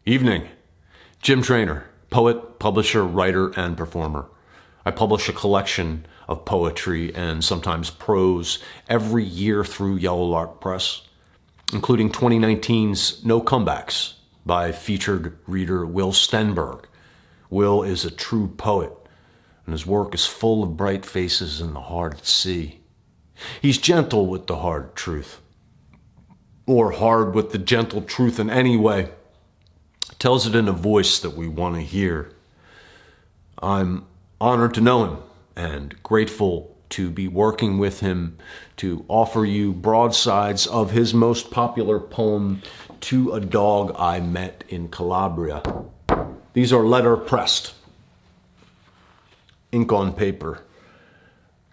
Evening. Jim Trainer, poet, publisher, writer, and performer. I publish a collection of poetry and sometimes prose every year through Yellow Lark Press, including 2019's No Comebacks by featured reader Will Stenberg. Will is a true poet, and his work is full of bright faces in the hard sea. He's gentle with the hard truth, or hard with the gentle truth in any way. Tells it in a voice that we want to hear. I'm honored to know him and grateful to be working with him to offer you broadsides of his most popular poem, To a Dog I Met in Calabria. These are letter pressed, ink on paper,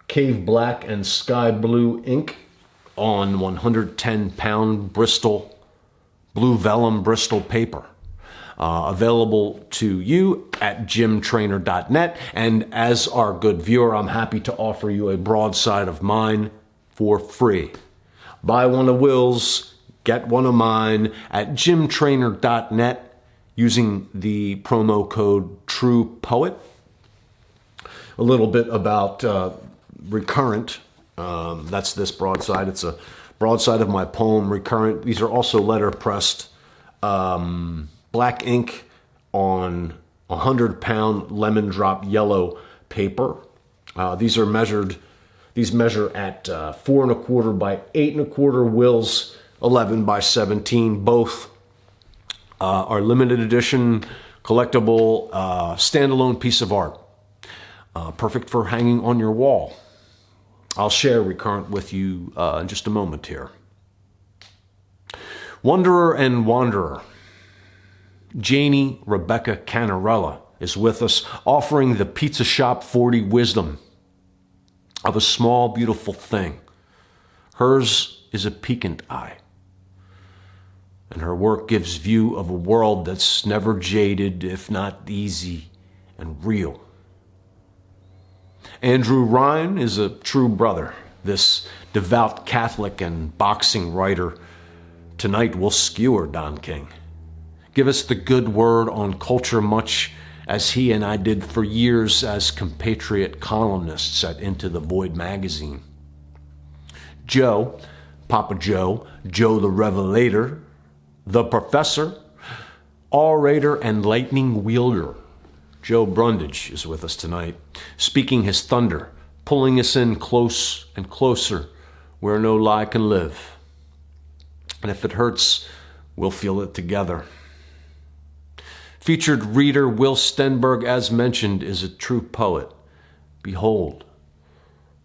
cave black and sky blue ink on 110-pound Bristol, blue vellum Bristol paper. Available to you at jimtrainer.net. And as our good viewer, I'm happy to offer you a broadside of mine for free. Buy one of Will's, get one of mine at jimtrainer.net using the promo code TRUEPOET. A little bit about Recurrent. That's this broadside. It's a broadside of my poem, Recurrent. These are also letterpressed. Black ink on 100-pound lemon drop yellow paper. These measure at 4 1/4 by 8 1/4. Will's 11 by 17. Both are limited edition, collectible, standalone piece of art. Perfect for hanging on your wall. I'll share Recurrent with you in just a moment here. Wanderer and Wanderer. Janie Rebecca Cannarella is with us, offering the Pizza Shop 40 wisdom of a small, beautiful thing. Hers is a piquant eye, and her work gives view of a world that's never jaded, if not easy and real. Andrew Rihn is a true brother, this devout Catholic and boxing writer. Tonight we'll skewer Don King. Give us the good word on culture, much as he and I did for years as compatriot columnists at Into the Void magazine. Joe, Papa Joe, Joe the Revelator, the Professor, orator and lightning wielder, Joe Brudidge is with us tonight, speaking his thunder, pulling us in close and closer where no lie can live. And if it hurts, we'll feel it together. Featured reader Will Stenberg, as mentioned, is a true poet. Behold,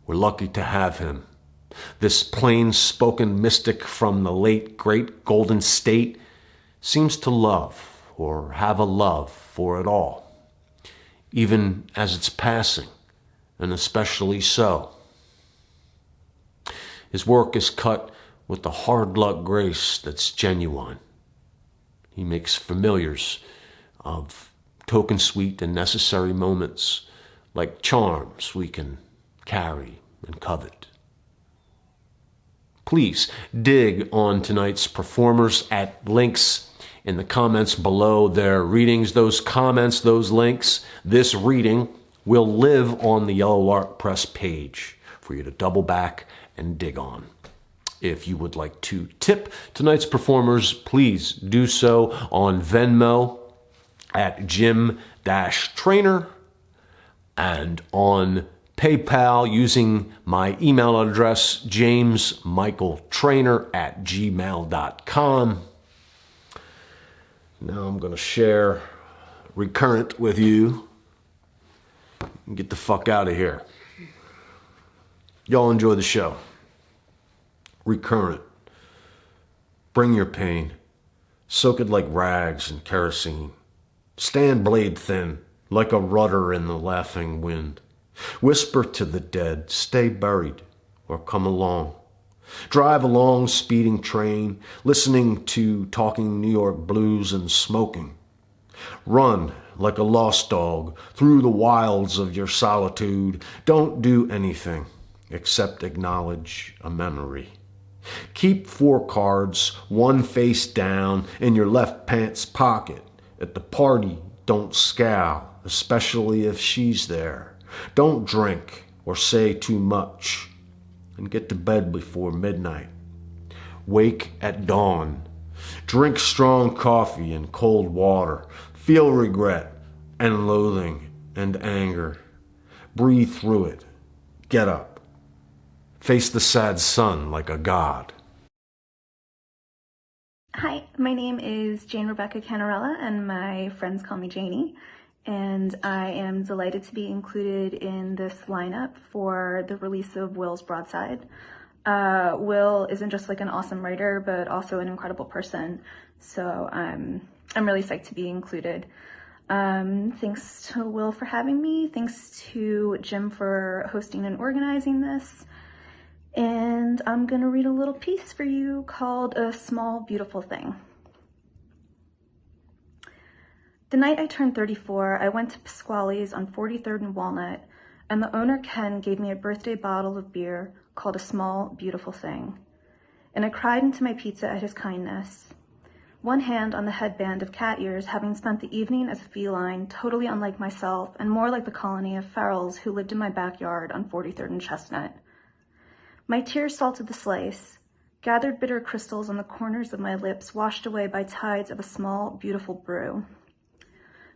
we're lucky to have him. This plain-spoken mystic from the late, great Golden State seems to love or have a love for it all, even as it's passing, and especially so. His work is cut with the hard-luck grace that's genuine. He makes familiars of token sweet and necessary moments like charms we can carry and covet. Please dig on tonight's performers at links in the comments below their readings. Those comments, those links, this reading will live on the Yellow Lark Press page for you to double back and dig on. If you would like to tip tonight's performers, please do so on Venmo at Jim-Trainer and on PayPal using my email address, jamesmichaeltrainer@gmail.com. Now I'm going to share Recurrent with you and get the fuck out of here. Y'all enjoy the show. Recurrent. Bring your pain. Soak it like rags in kerosene. Stand blade thin, like a rudder in the laughing wind. Whisper to the dead, stay buried, or come along. Drive a long speeding train, listening to talking New York blues and smoking. Run like a lost dog through the wilds of your solitude. Don't do anything except acknowledge a memory. Keep 4 cards, one face down, in your left pants pocket At the party, don't scowl, especially if she's there. Don't drink or say too much, and get to bed before midnight. Wake at dawn. Drink strong coffee and cold water. Feel regret and loathing and anger. Breathe through it. Get up. Face the sad sun like a god. Hi, my name is Jane Rebecca Cannarella, and my friends call me Janie, and I am delighted to be included in this lineup for the release of Will's Broadside. Will isn't just like an awesome writer, but also an incredible person, so I'm really psyched to be included. Thanks to Will for having me, thanks to Jim for hosting and organizing this. And I'm gonna read a little piece for you called A Small Beautiful Thing. The night I turned 34, I went to Pasquale's on 43rd and Walnut, and the owner, Ken, gave me a birthday bottle of beer called A Small Beautiful Thing. And I cried into my pizza at his kindness. One hand on the headband of cat ears, having spent the evening as a feline, totally unlike myself, and more like the colony of ferals who lived in my backyard on 43rd and Chestnut. My tears salted the slice, gathered bitter crystals on the corners of my lips, washed away by tides of a small, beautiful brew.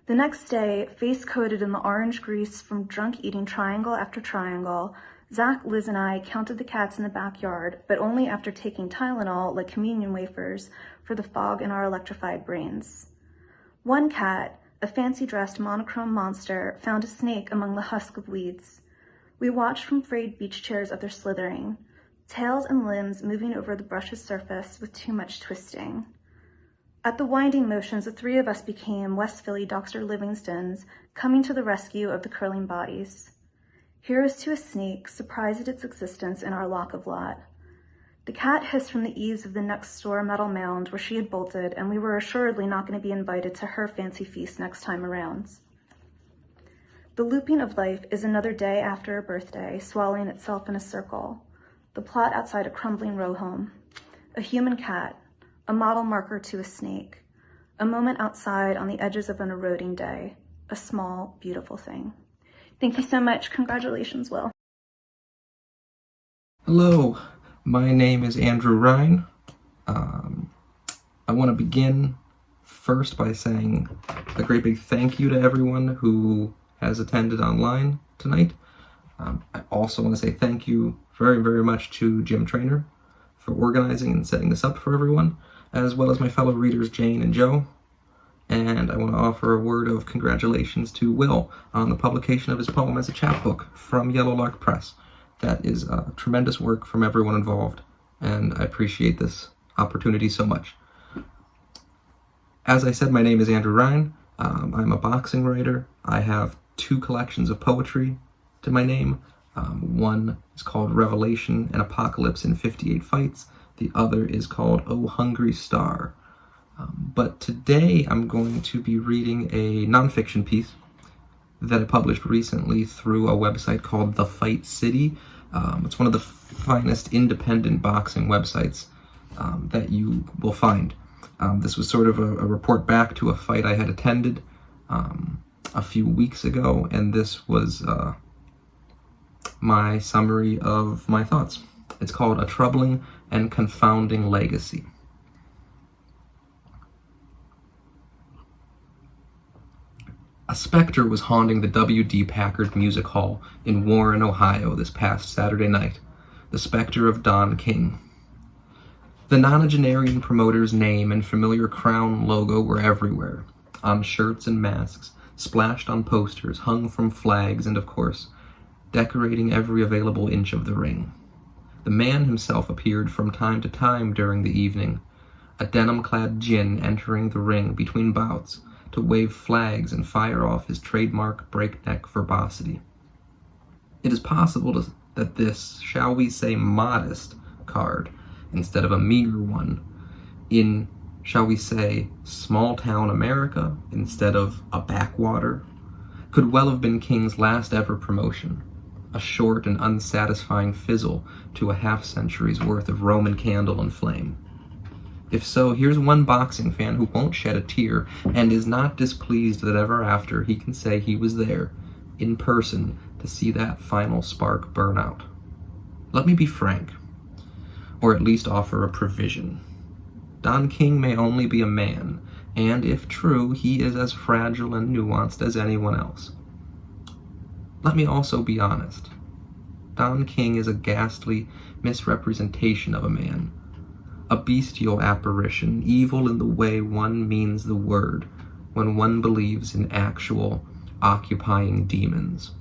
The next day, face coated in the orange grease from drunk eating triangle after triangle, Zach, Liz, and I counted the cats in the backyard, but only after taking Tylenol like communion wafers for the fog in our electrified brains. One cat, a fancy-dressed monochrome monster, found a snake among the husk of weeds. We watched from frayed beach chairs of their slithering, tails and limbs moving over the brush's surface with too much twisting. At the winding motions, the three of us became West Philly Dr. Livingstons, coming to the rescue of the curling bodies. Heroes to a snake, surprised at its existence in our lock of lot. The cat hissed from the eaves of the next door metal mound where she had bolted, and we were assuredly not going to be invited to her fancy feast next time around. The looping of life is another day after a birthday, swallowing itself in a circle. The plot outside a crumbling row home. A human cat, a model marker to a snake. A moment outside on the edges of an eroding day. A small, beautiful thing. Thank you so much. Congratulations, Will. Hello, my name is Andrew Rihn. I want to begin first by saying a great big thank you to everyone who has attended online tonight. I also want to say thank you very, very much to Jim Trainer for organizing and setting this up for everyone, as well as my fellow readers Jane and Joe. And I want to offer a word of congratulations to Will on the publication of his poem as a chapbook from Yellow Lark Press. That is tremendous work from everyone involved, and I appreciate this opportunity so much. As I said, my name is Andrew Rihn. I'm a boxing writer. I have 2 collections of poetry to my name. One is called Revelation and Apocalypse in 58 Fights. The other is called Oh Hungry Star. But today I'm going to be reading a nonfiction piece that I published recently through a website called The Fight City. It's one of the finest independent boxing websites that you will find. This was sort of a report back to a fight I had attended a few weeks ago, and this was my summary of my thoughts. It's called A Troubling and Confounding Legacy. A specter was haunting the W.D. Packard Music Hall in Warren, Ohio this past Saturday night, the specter of Don King. The nonagenarian promoter's name and familiar crown logo were everywhere, on shirts and masks, splashed on posters, hung from flags, and of course, decorating every available inch of the ring. The man himself appeared from time to time during the evening, a denim-clad djinn entering the ring between bouts to wave flags and fire off his trademark breakneck verbosity. It is possible that this, shall we say, modest card, instead of a meager one, in, shall we say, small-town America, instead of a backwater, could well have been King's last ever promotion, a short and unsatisfying fizzle to a half-century's worth of Roman candle and flame. If so, here's one boxing fan who won't shed a tear and is not displeased that ever after he can say he was there, in person, to see that final spark burn out. Let me be frank, or at least offer a provision. Don King may only be a man, and if true, he is as fragile and nuanced as anyone else. Let me also be honest. Don King is a ghastly misrepresentation of a man, a bestial apparition, evil in the way one means the word when one believes in actual occupying demons.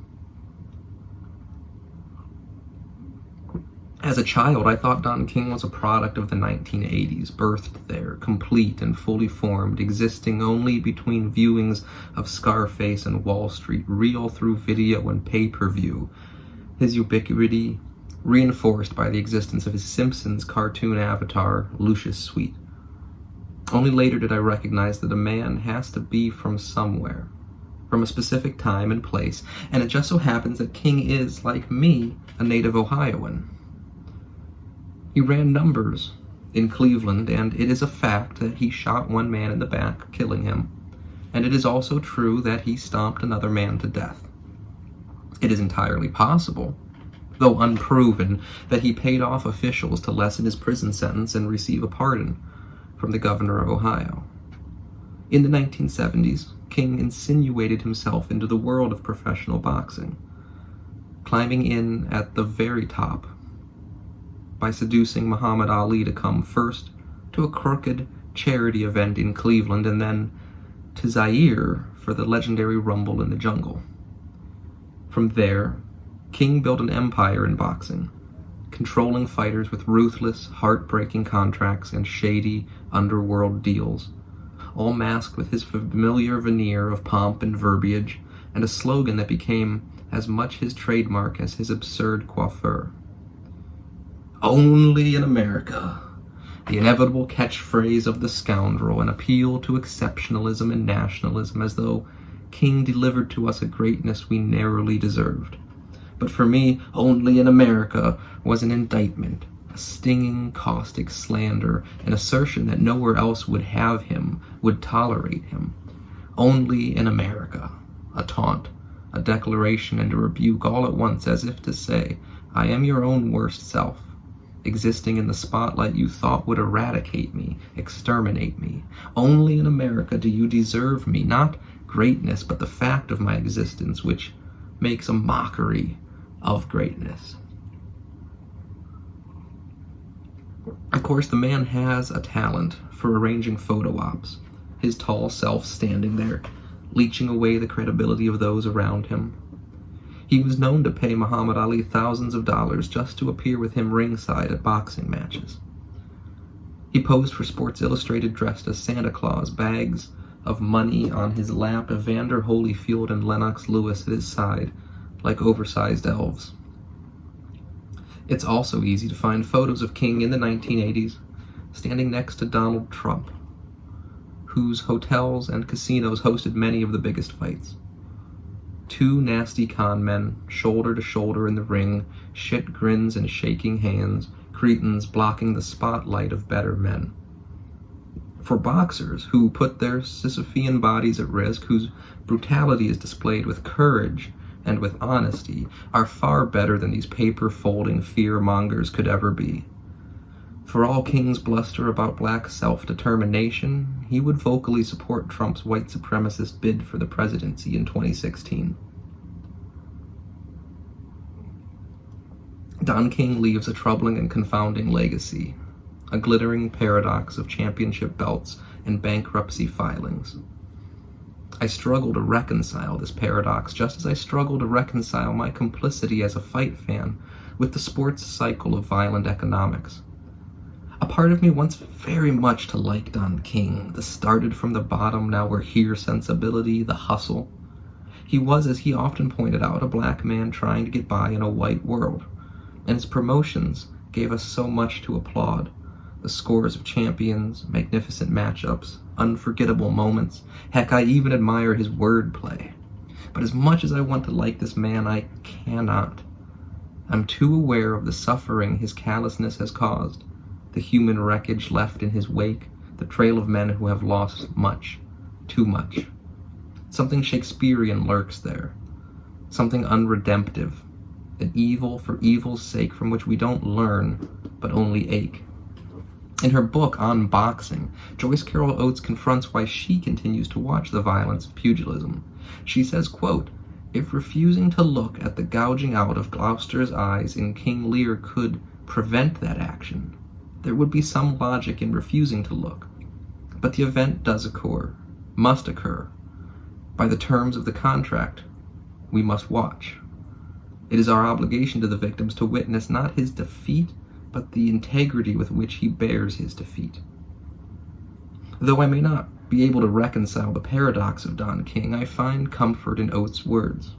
As a child, I thought Don King was a product of the 1980s, birthed there, complete and fully formed, existing only between viewings of Scarface and Wall Street, real through video and pay-per-view, his ubiquity reinforced by the existence of his Simpsons cartoon avatar, Lucius Sweet. Only later did I recognize that a man has to be from somewhere, from a specific time and place, and it just so happens that King is, like me, a native Ohioan. He ran numbers in Cleveland, and it is a fact that he shot one man in the back, killing him, and it is also true that he stomped another man to death. It is entirely possible, though unproven, that he paid off officials to lessen his prison sentence and receive a pardon from the governor of Ohio. In the 1970s, King insinuated himself into the world of professional boxing, climbing in at the very top by seducing Muhammad Ali to come first to a crooked charity event in Cleveland and then to Zaire for the legendary Rumble in the Jungle. From there, King built an empire in boxing, controlling fighters with ruthless, heartbreaking contracts and shady underworld deals, all masked with his familiar veneer of pomp and verbiage and a slogan that became as much his trademark as his absurd coiffure. Only in America, the inevitable catchphrase of the scoundrel, an appeal to exceptionalism and nationalism, as though King delivered to us a greatness we narrowly deserved. But for me, only in America was an indictment, a stinging, caustic slander, an assertion that nowhere else would have him, would tolerate him. Only in America, a taunt, a declaration and a rebuke all at once, as if to say, I am your own worst self, existing in the spotlight you thought would eradicate me, exterminate me. Only in America do you deserve me, not greatness, but the fact of my existence, which makes a mockery of greatness. Of course, the man has a talent for arranging photo ops, his tall self standing there, leeching away the credibility of those around him. He was known to pay Muhammad Ali thousands of dollars just to appear with him ringside at boxing matches. He posed for Sports Illustrated dressed as Santa Claus, bags of money on his lap, Evander Holyfield and Lennox Lewis at his side, like oversized elves. It's also easy to find photos of King in the 1980s standing next to Donald Trump, whose hotels and casinos hosted many of the biggest fights. Two nasty con men, shoulder to shoulder in the ring, shit grins and shaking hands, cretins blocking the spotlight of better men. For boxers who put their Sisyphean bodies at risk, whose brutality is displayed with courage and with honesty, are far better than these paper-folding fear-mongers could ever be. For all King's bluster about black self-determination, he would vocally support Trump's white supremacist bid for the presidency in 2016. Don King leaves a troubling and confounding legacy, a glittering paradox of championship belts and bankruptcy filings. I struggle to reconcile this paradox, just as I struggle to reconcile my complicity as a fight fan with the sports cycle of violent economics. A part of me wants very much to like Don King, the started from the bottom, now we're here sensibility, the hustle. He was, as he often pointed out, a black man trying to get by in a white world, and his promotions gave us so much to applaud. The scores of champions, magnificent matchups, unforgettable moments. Heck, I even admire his wordplay. But as much as I want to like this man, I cannot. I'm too aware of the suffering his callousness has caused, the human wreckage left in his wake, the trail of men who have lost much, too much. Something Shakespearean lurks there, something unredemptive, an evil for evil's sake from which we don't learn, but only ache. In her book on boxing, Joyce Carol Oates confronts why she continues to watch the violence of pugilism. She says, quote, "If refusing to look at the gouging out of Gloucester's eyes in King Lear could prevent that action, there would be some logic in refusing to look. But the event does occur, must occur. By the terms of the contract, we must watch. It is our obligation to the victims to witness not his defeat, but the integrity with which he bears his defeat." Though I may not be able to reconcile the paradox of Don King, I find comfort in Oates' words.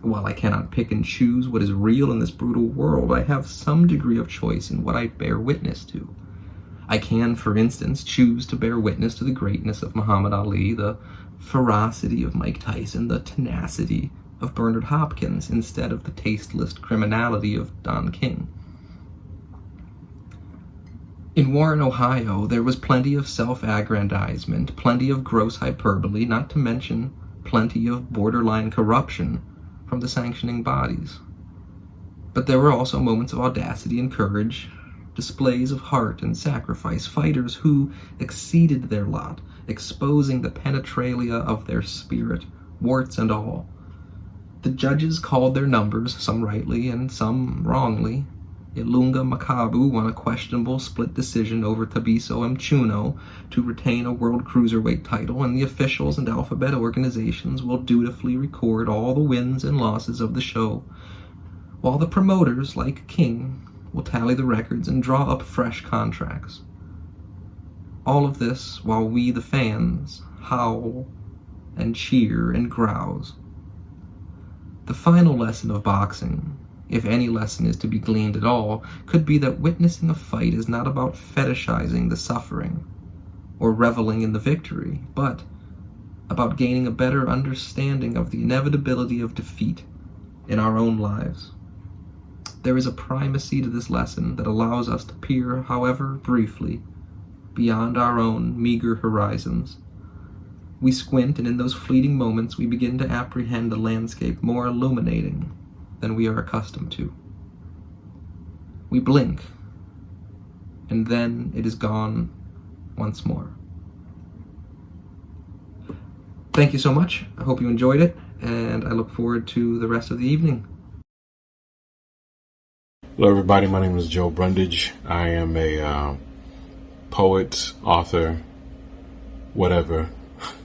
While I cannot pick and choose what is real in this brutal world, I have some degree of choice in what I bear witness to. I can, for instance, choose to bear witness to the greatness of Muhammad Ali, the ferocity of Mike Tyson, the tenacity of Bernard Hopkins, instead of the tasteless criminality of Don King. In Warren, Ohio, there was plenty of self-aggrandizement, plenty of gross hyperbole, not to mention plenty of borderline corruption from the sanctioning bodies. But there were also moments of audacity and courage, displays of heart and sacrifice, fighters who exceeded their lot, exposing the penetralia of their spirit, warts and all. The judges called their numbers, some rightly and some wrongly. Ilunga Makabu won a questionable split decision over Tabiso Mchuno to retain a world cruiserweight title, and the officials and alphabet organizations will dutifully record all the wins and losses of the show, while the promoters, like King, will tally the records and draw up fresh contracts. All of this while we, the fans, howl and cheer and grouse. The final lesson of boxing, if any lesson is to be gleaned at all, could be that witnessing a fight is not about fetishizing the suffering or reveling in the victory, but about gaining a better understanding of the inevitability of defeat in our own lives. There is a primacy to this lesson that allows us to peer, however briefly, beyond our own meager horizons. We squint, and in those fleeting moments we begin to apprehend a landscape more illuminating than we are accustomed to. We blink, and then it is gone once more. Thank you so much. I hope you enjoyed it, and I look forward to the rest of the evening. Hello everybody, my name is Joe Brudidge. I am a poet, author, whatever,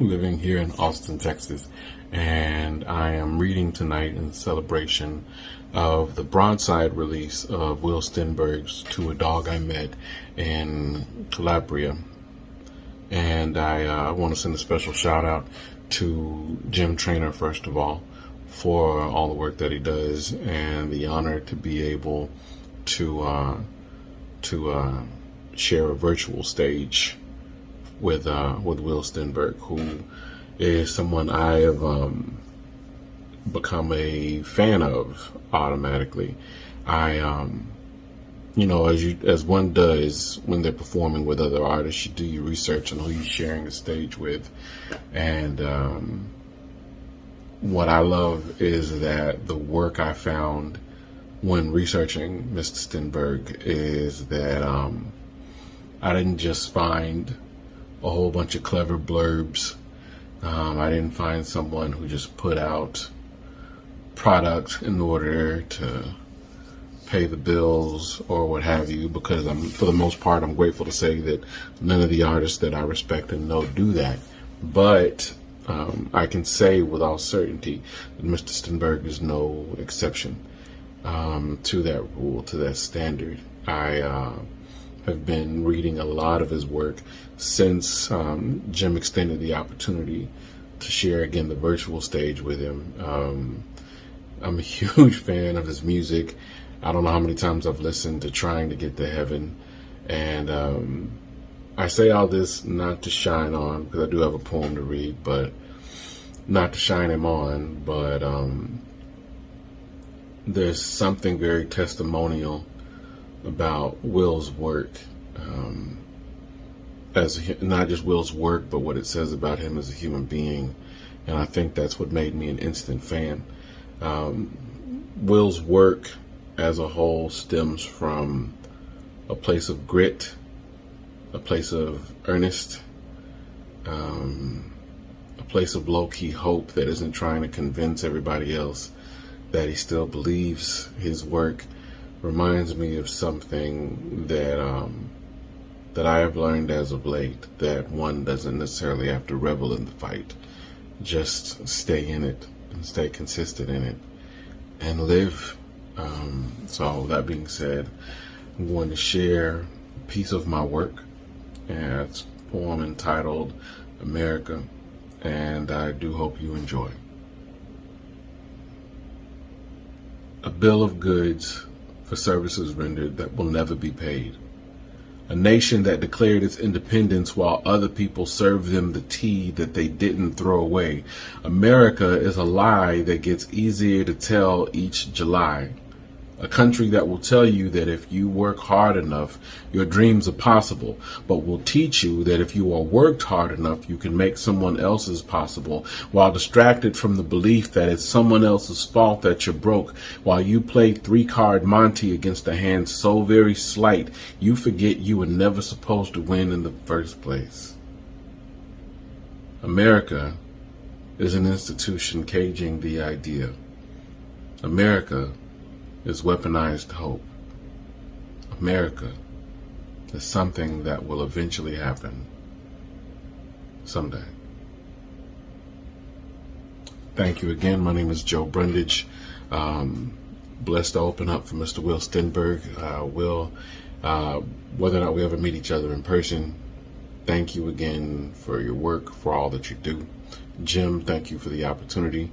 living here in Austin, Texas. And I am reading tonight in celebration of the Broadside release of Will Stenberg's To a Dog I Met in Calabria. And I want to send a special shout out to Jim Traynor, first of all, for all the work that he does, and the honor to be able to share a virtual stage with Will Stenberg, who is someone I have become a fan of automatically. As one does when they're performing with other artists, you do your research on who you're sharing the stage with. And what I love is that the work I found when researching Mr. Stenberg is that I didn't just find a whole bunch of clever blurbs. I didn't find someone who just put out product in order to pay the bills or what have you, because for the most part, I'm grateful to say that none of the artists that I respect and know do that. But I can say with all certainty that Mr. Stenberg is no exception to that rule, to that standard. I have been reading a lot of his work since Jim extended the opportunity to share again the virtual stage with him. I'm a huge fan of his music. I don't know how many times I've listened to Trying to Get to Heaven, and I say all this not to shine on, because I do have a poem to read, but not to shine him on, but there's something very testimonial about Will's work not just Will's work, but what it says about him as a human being. And I think that's what made me an instant fan. Will's work as a whole stems from a place of grit, a place of earnest, a place of low-key hope that isn't trying to convince everybody else that he still believes. His work reminds me of something that I have learned as of late, that one doesn't necessarily have to revel in the fight. Just stay in it and stay consistent in it and live. So that being said, I'm going to share a piece of my work, and it's a poem entitled America, and I do hope you enjoy. A bill of goods for services rendered that will never be paid. A nation that declared its independence while other people served them the tea that they didn't throw away. America is a lie that gets easier to tell each July. A country that will tell you that if you work hard enough, your dreams are possible, but will teach you that if you are worked hard enough, you can make someone else's possible, while distracted from the belief that it's someone else's fault that you're broke, while you play 3-card Monte against a hand so very slight, you forget you were never supposed to win in the first place. America is an institution caging the idea. America is weaponized hope. America is something that will eventually happen someday. Thank you again. My name is Joe Brudidge. Blessed to open up for Mr. Will Stenberg. Will, whether or not we ever meet each other in person, thank you again for your work, for all that you do. Jim, thank you for the opportunity,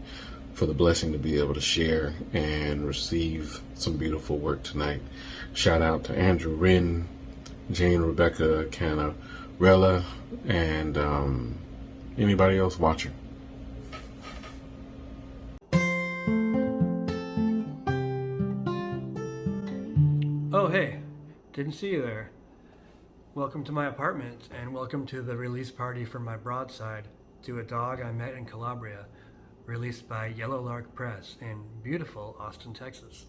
for the blessing to be able to share and receive some beautiful work tonight. Shout out to Andrew, Rihn, Jane, Rebecca, Cannarella, and anybody else watching. Oh, hey, didn't see you there. Welcome to my apartment, and welcome to the release party for my Broadside, To a Dog I Met in Calabria, released by Yellow Lark Press in beautiful Austin, Texas.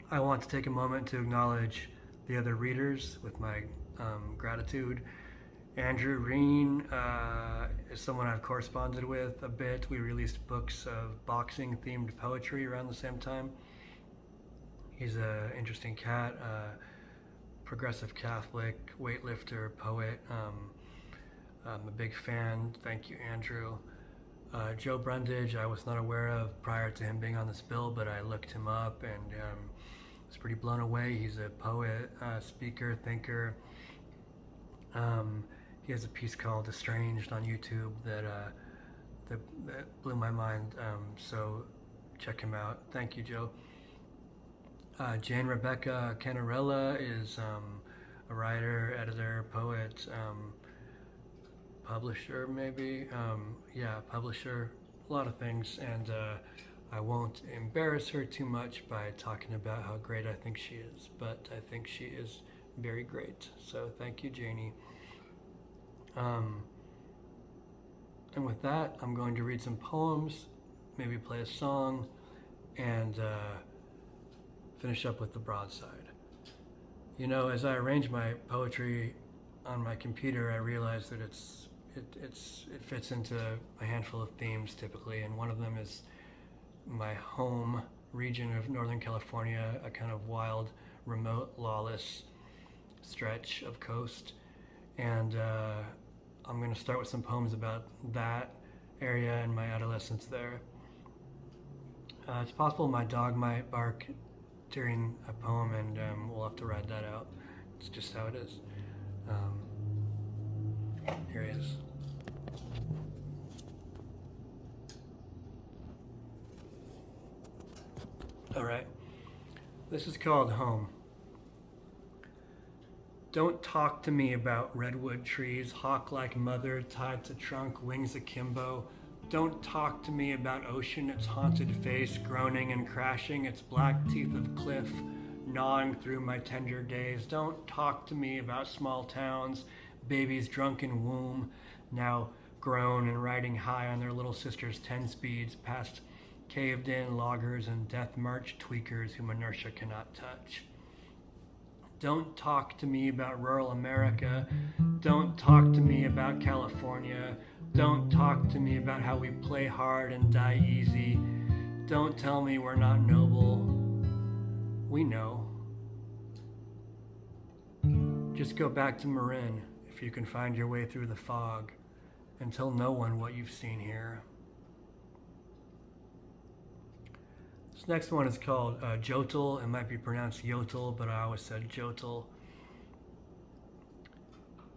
I want to take a moment to acknowledge the other readers with my gratitude. Andrew Rihn is someone I've corresponded with a bit. We released books of boxing-themed poetry around the same time. He's an interesting cat, progressive Catholic, weightlifter, poet. I'm a big fan. Thank you, Andrew. Joe Brudidge, I was not aware of prior to him being on this bill, but I looked him up and was pretty blown away. He's a poet, speaker, thinker. He has a piece called Estranged on YouTube that blew my mind, so check him out. Thank you, Joe. Jane Rebecca Cannarella is a writer, editor, poet, publisher maybe, publisher, a lot of things, and I won't embarrass her too much by talking about how great I think she is, but I think she is very great, so thank you, Janie. And with that, I'm going to read some poems, maybe play a song, and finish up with the Broadside. You know, as I arrange my poetry on my computer, I realize that it fits into a handful of themes typically, and one of them is my home region of Northern California, a kind of wild, remote, lawless stretch of coast. And I'm going to start with some poems about that area and my adolescence there. It's possible my dog might bark during a poem, and we'll have to ride that out. It's just how it is. Here he is. All right. This is called Home. Don't talk to me about redwood trees, hawk-like mother tied to trunk, wings akimbo. Don't talk to me about ocean, its haunted face, groaning and crashing, its black teeth of cliff, gnawing through my tender days. Don't talk to me about small towns, babies drunk in womb, now grown and riding high on their little sister's 10 speeds past caved-in loggers and death march tweakers whom inertia cannot touch. Don't talk to me about rural America. Don't talk to me about California. Don't talk to me about how we play hard and die easy. Don't tell me we're not noble. We know. Just go back to Rihn if you can find your way through the fog, and tell no one what you've seen here. This next one is called Jotel. It might be pronounced Yotel, but I always said Jotel.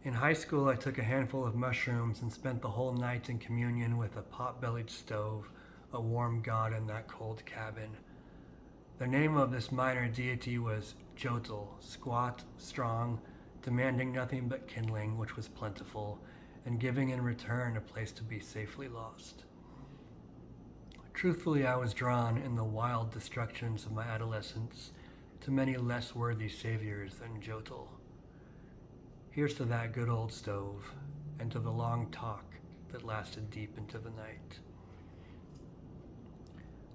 In high school, I took a handful of mushrooms and spent the whole night in communion with a pot-bellied stove, a warm god in that cold cabin. The name of this minor deity was Jotel, squat, strong, demanding nothing but kindling, which was plentiful, and giving in return a place to be safely lost. Truthfully, I was drawn in the wild destructions of my adolescence to many less worthy saviors than Jotel. Here's to that good old stove, and to the long talk that lasted deep into the night.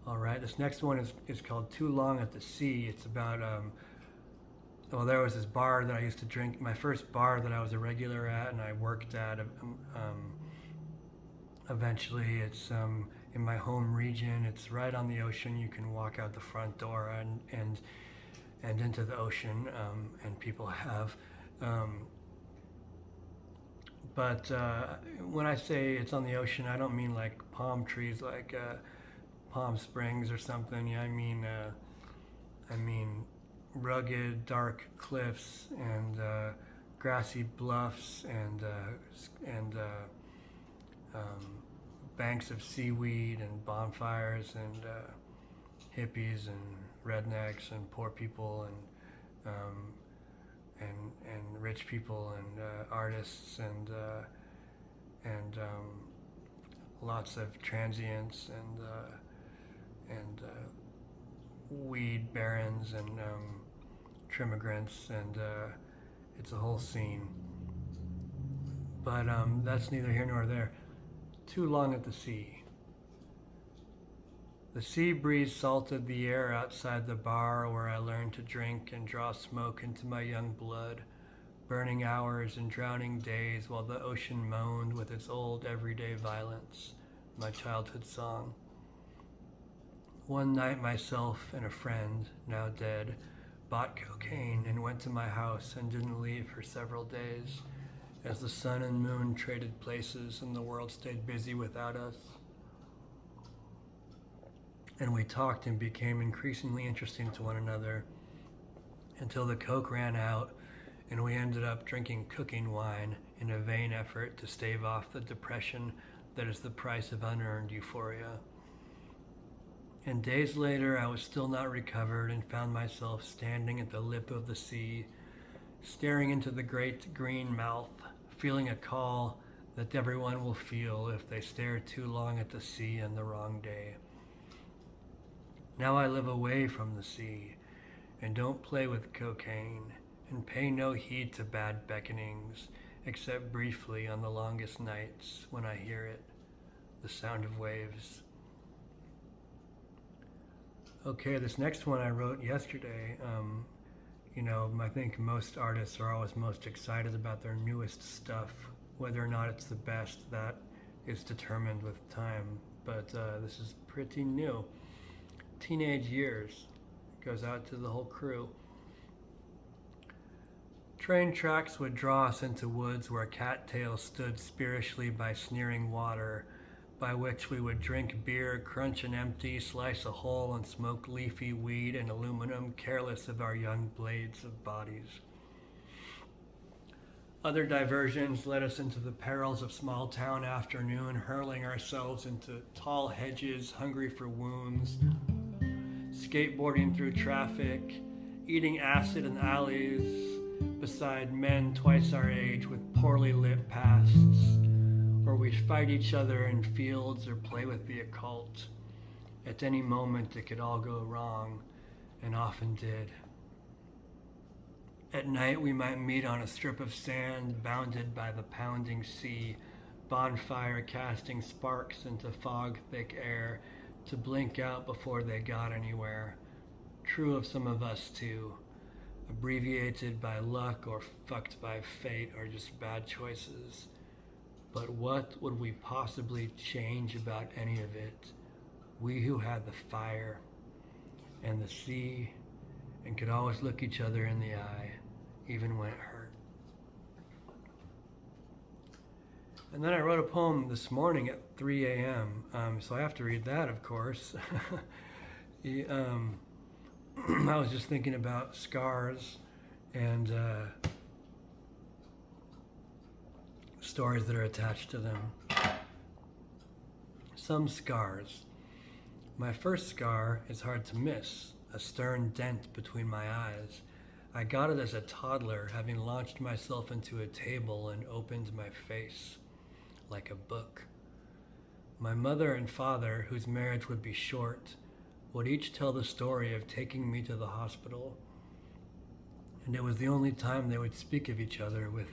All right, this next one is called Too Long at the Sea. It's about, well, there was this bar that I used to drink, my first bar that I was a regular at and I worked at eventually. It's in my home region. It's right on the ocean. You can walk out the front door and into the ocean, and people have. But when I say it's on the ocean, I don't mean like palm trees, like Palm Springs or something. Yeah, I mean rugged, dark cliffs and grassy bluffs and banks of seaweed and bonfires and hippies and rednecks and poor people and rich people and artists and lots of transients and weed barons and trimmigrants, and it's a whole scene. But that's neither here nor there. Too long at the sea. The sea breeze salted the air outside the bar where I learned to drink and draw smoke into my young blood, burning hours and drowning days while the ocean moaned with its old everyday violence, my childhood song. One night myself and a friend, now dead, bought cocaine and went to my house and didn't leave for several days, as the sun and moon traded places and the world stayed busy without us. And we talked and became increasingly interesting to one another until the coke ran out and we ended up drinking cooking wine in a vain effort to stave off the depression that is the price of unearned euphoria. And days later, I was still not recovered and found myself standing at the lip of the sea, staring into the great green mouth, feeling a call that everyone will feel if they stare too long at the sea on the wrong day. Now I live away from the sea and don't play with cocaine and pay no heed to bad beckonings, except briefly on the longest nights when I hear it, the sound of waves. Okay, this next one I wrote yesterday. I think most artists are always most excited about their newest stuff. Whether or not it's the best, that is determined with time. But this is pretty new. Teenage Years goes out to the whole crew. Train tracks would draw us into woods where cattails stood spiritually by sneering water, by which we would drink beer, crunch an empty, slice a hole, and smoke leafy weed and aluminum, careless of our young blades of bodies. Other diversions led us into the perils of small-town afternoon, hurling ourselves into tall hedges, hungry for wounds, skateboarding through traffic, eating acid in alleys beside men twice our age with poorly lit pasts, or we'd fight each other in fields or play with the occult. At any moment it could all go wrong, and often did. At night we might meet on a strip of sand bounded by the pounding sea, bonfire casting sparks into fog-thick air to blink out before they got anywhere. True of some of us too, abbreviated by luck or fucked by fate or just bad choices. But what would we possibly change about any of it? We who had the fire and the sea and could always look each other in the eye, even when it hurt. And then I wrote a poem this morning at 3 a.m., so I have to read that, of course. I was just thinking about scars and stories that are attached to them. Some scars. My first scar is hard to miss, a stern dent between my eyes. I got it as a toddler, having launched myself into a table and opened my face like a book. My mother and father, whose marriage would be short, would each tell the story of taking me to the hospital, and it was the only time they would speak of each other with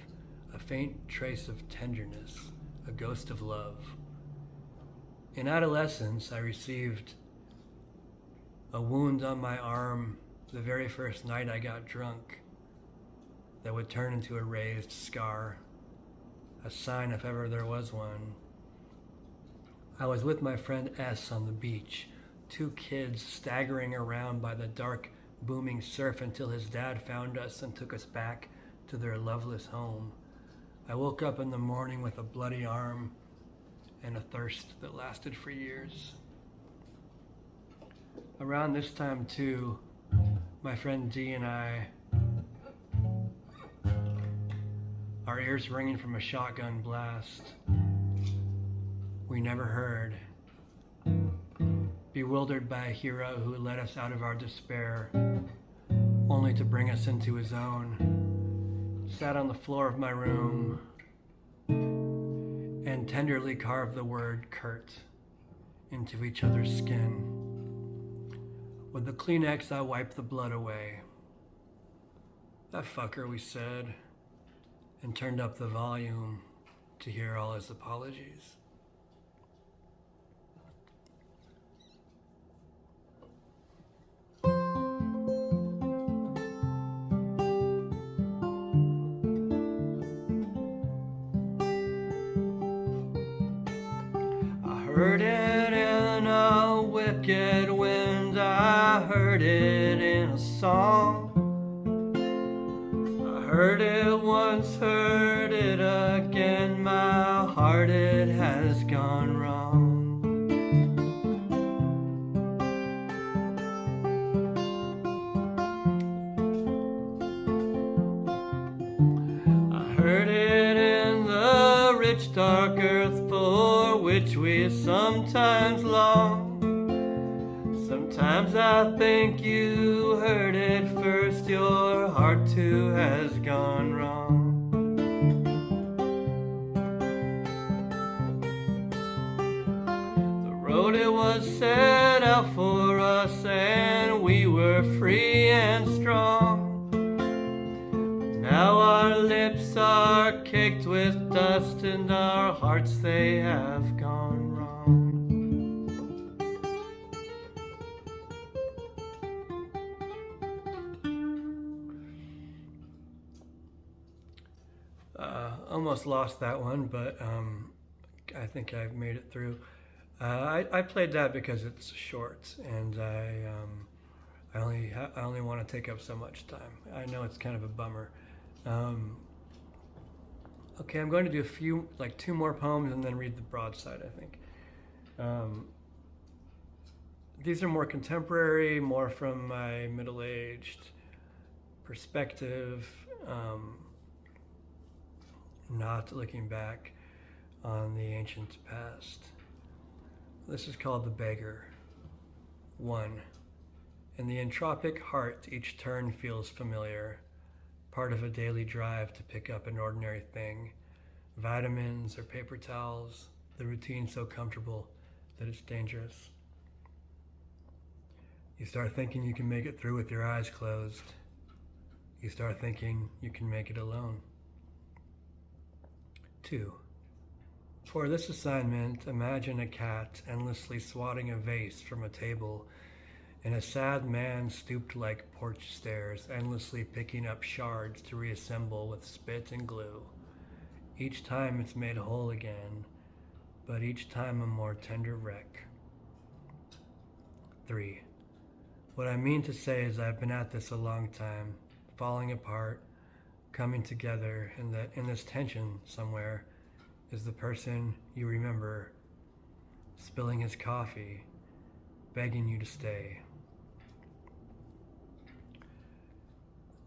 a faint trace of tenderness, a ghost of love. In adolescence, I received a wound on my arm the very first night I got drunk that would turn into a raised scar, a sign if ever there was one. I was with my friend S on the beach, 2 kids staggering around by the dark, booming surf until his dad found us and took us back to their loveless home. I woke up in the morning with a bloody arm and a thirst that lasted for years. Around this time, too, my friend D and I, our ears ringing from a shotgun blast we never heard, bewildered by a hero who led us out of our despair, only to bring us into his own, sat on the floor of my room and tenderly carved the word Kurt into each other's skin. With the Kleenex, I wiped the blood away. That fucker, we said, and turned up the volume to hear all his apologies. Heard it in a wicked wind, I heard it in a song. I heard it once, heard it again, my heart it has gone wrong. I heard it in the rich dark earth for which we sometimes long. Sometimes I think you heard it first, your heart too has gone wrong. The road it was set out for us and we were free and strong. Now our lips are caked with dust and our hearts they have gone wrong. Almost lost that one, but I think I've made it through. I played that because it's short, and I only want to take up so much time. I know it's kind of a bummer. Okay, I'm going to do two more poems and then read the Broadside, I think. These are more contemporary, more from my middle-aged perspective, not looking back on the ancient past. This is called The Beggar. 1. In the entropic heart, each turn feels familiar, part of a daily drive to pick up an ordinary thing, vitamins or paper towels, the routine so comfortable that it's dangerous. You start thinking you can make it through with your eyes closed. you start thinking you can make it alone. 2. For this assignment, imagine a cat endlessly swatting a vase from a table, and a sad man stooped like porch stairs, endlessly picking up shards to reassemble with spit and glue. Each time it's made whole again, but each time a more tender wreck. 3. What I mean to say is I've been at this a long time, falling apart, coming together, and that in this tension somewhere is the person you remember spilling his coffee, begging you to stay.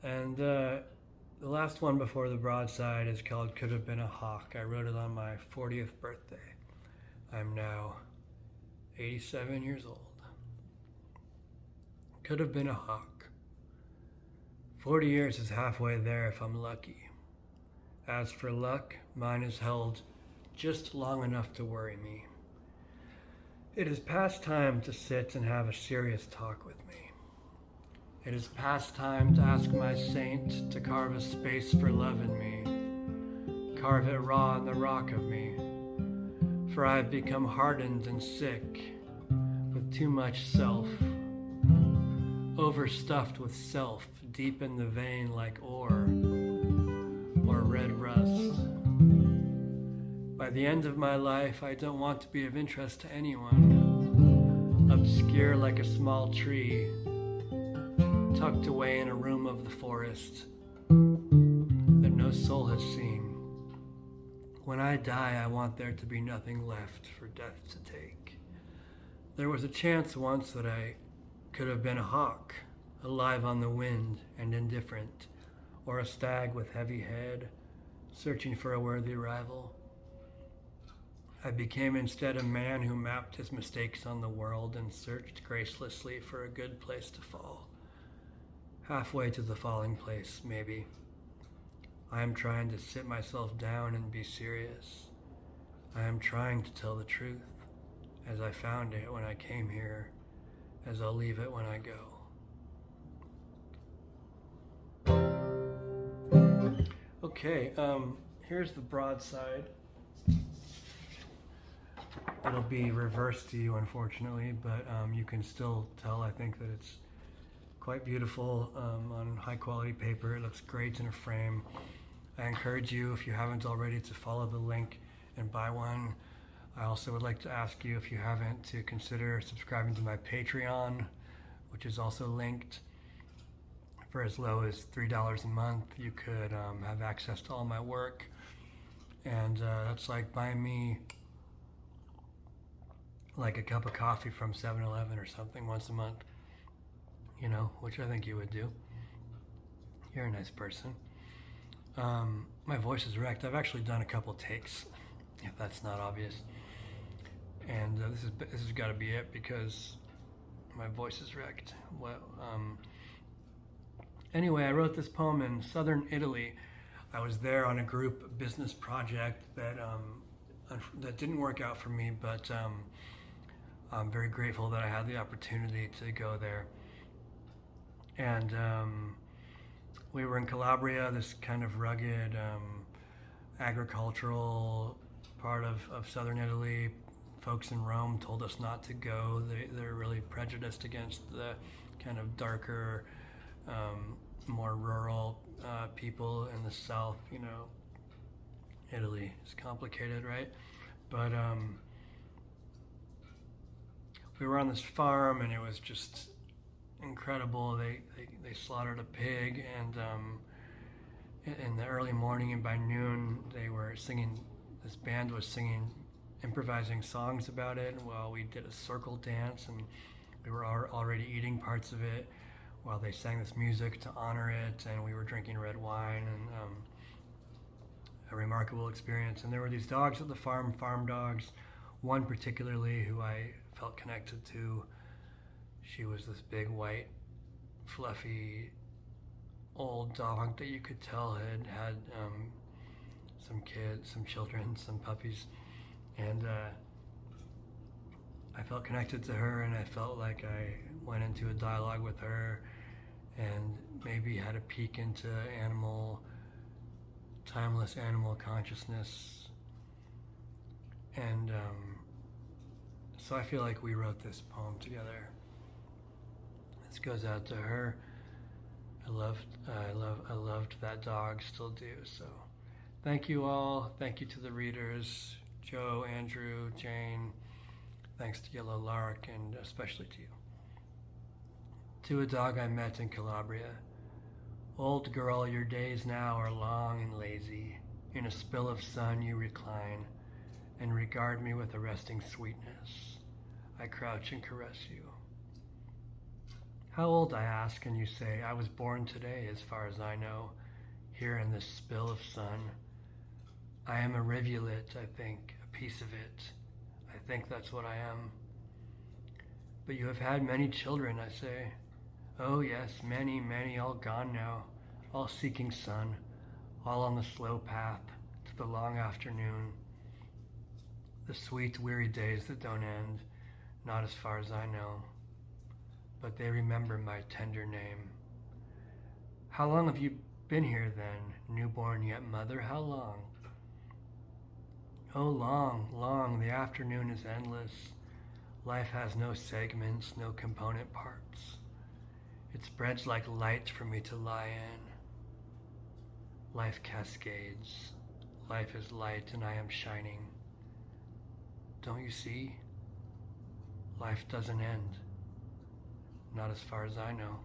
And the last one before the broadside is called Could Have Been a Hawk. I wrote it on my 40th birthday. I'm now 87 years old. Could have been a hawk. 40 years is halfway there if I'm lucky. As for luck, mine is held just long enough to worry me. It is past time to sit and have a serious talk with me. It is past time to ask my saint to carve a space for love in me, carve it raw in the rock of me, for I have become hardened and sick with too much self, overstuffed with self, deep in the vein like ore or red rust. By the end of my life, I don't want to be of interest to anyone, obscure like a small tree, tucked away in a room of the forest that no soul has seen. When I die, I want there to be nothing left for death to take. There was a chance once that I could have been a hawk, alive on the wind and indifferent, or a stag with heavy head, searching for a worthy rival. I became instead a man who mapped his mistakes on the world and searched gracelessly for a good place to fall. Halfway to the falling place, maybe. I am trying to sit myself down and be serious. I am trying to tell the truth, as I found it when I came here, as I'll leave it when I go. Okay, here's the broadside. It'll be reversed to you, unfortunately, but you can still tell, I think, that it's quite beautiful on high quality paper. It looks great in a frame. I encourage you, if you haven't already, to follow the link and buy one. I also would like to ask you, if you haven't, to consider subscribing to my Patreon, which is also linked. For as low as $3 a month, you could have access to all my work. And that's like buying me like a cup of coffee from 7-Eleven or something once a month, you know, which I think you would do. You're a nice person. My voice is wrecked. I've actually done a couple takes, if that's not obvious. And this has got to be it because my voice is wrecked. Well, anyway, I wrote this poem in southern Italy. I was there on a group business project that didn't work out for me, but I'm very grateful that I had the opportunity to go there. And we were in Calabria, this kind of rugged agricultural part of southern Italy. Folks in Rome told us not to go. They're really prejudiced against the kind of darker, more rural people in the south. You know, Italy is complicated, right? But we were on this farm, and it was just incredible. They slaughtered a pig, and in the early morning and by noon they were singing. This band was singing, improvising songs about it. While we did a circle dance, and we were already eating parts of it while they sang this music to honor it, and we were drinking red wine, and a remarkable experience. And there were these dogs at the farm dogs. One particularly who I felt connected to. She was this big, white, fluffy, old dog that you could tell had some kids, some children, some puppies. And I felt connected to her, and I felt like I went into a dialogue with her. and maybe had a peek into timeless animal consciousness. And so I feel like we wrote this poem together. This goes out to her. I loved that dog, still do. So thank you all. Thank you to the readers, Joe, Andrew, Jane. Thanks to Yellow Lark, and especially to you. To a dog I met in Calabria. Old girl, your days now are long and lazy. In a spill of sun you recline, and regard me with arresting sweetness. I crouch and caress you. How old, I ask, and you say, I was born today, as far as I know, here in this spill of sun. I am a rivulet, I think, a piece of it. I think that's what I am. But you have had many children, I say. Oh yes, many, many, all gone now, all seeking sun, all on the slow path to the long afternoon. The sweet, weary days that don't end, not as far as I know. But they remember my tender name. How long have you been here then, newborn yet mother, how long? Oh, long, long, the afternoon is endless. Life has no segments, no component parts. It spreads like light for me to lie in. Life cascades. Life is light and I am shining. Don't you see? Life doesn't end. Not as far as I know.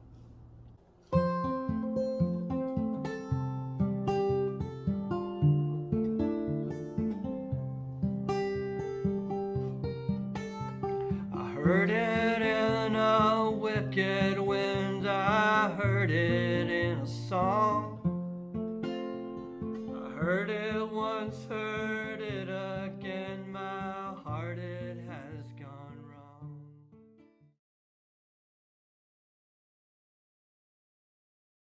I heard it in a wicked wind, I heard it in a song. I heard it once, heard